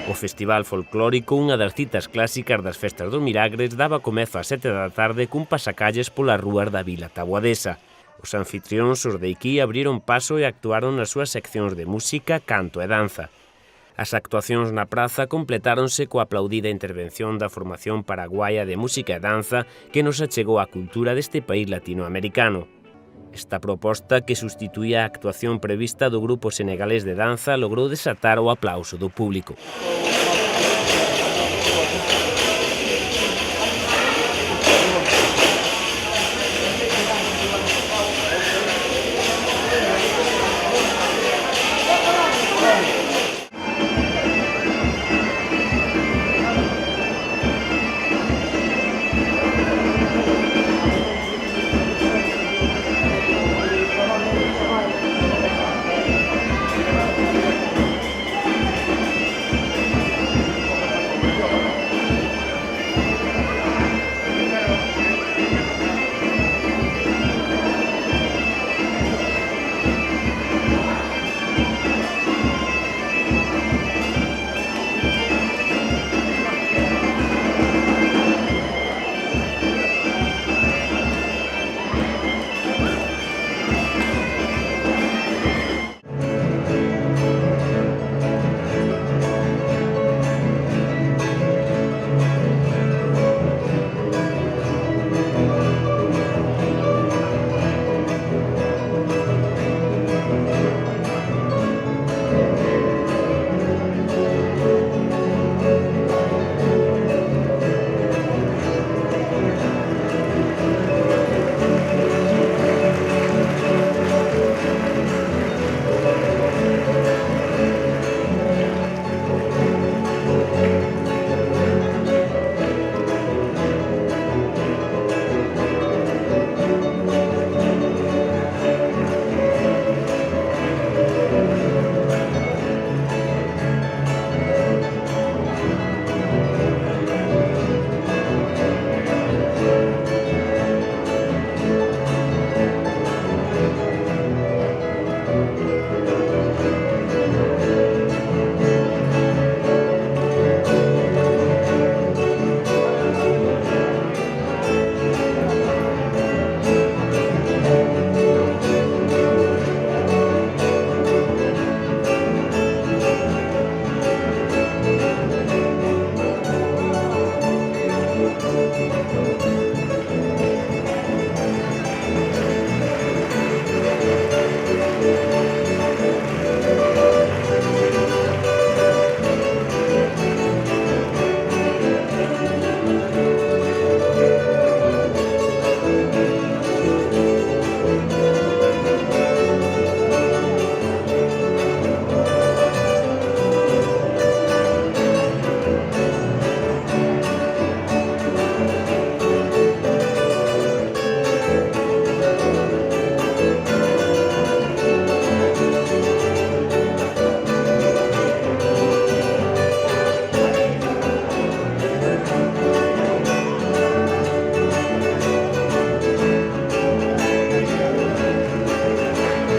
O Festival Folclórico, unha das citas clásicas das Festas dos Milagres, daba comezo ás 7 da tarde cun pasacalles polas rúas da vila taboadesa. Os anfitrións, os de aquí, abriron paso e actuaron nas súas seccións de música, canto e danza. As actuacións na praza completáronse coa aplaudida intervención da formación paraguaia de música e danza que nos achegou a cultura deste país latinoamericano. Esta proposta, que sustituía a actuación prevista do grupo senegalés de danza, logrou desatar o aplauso do público.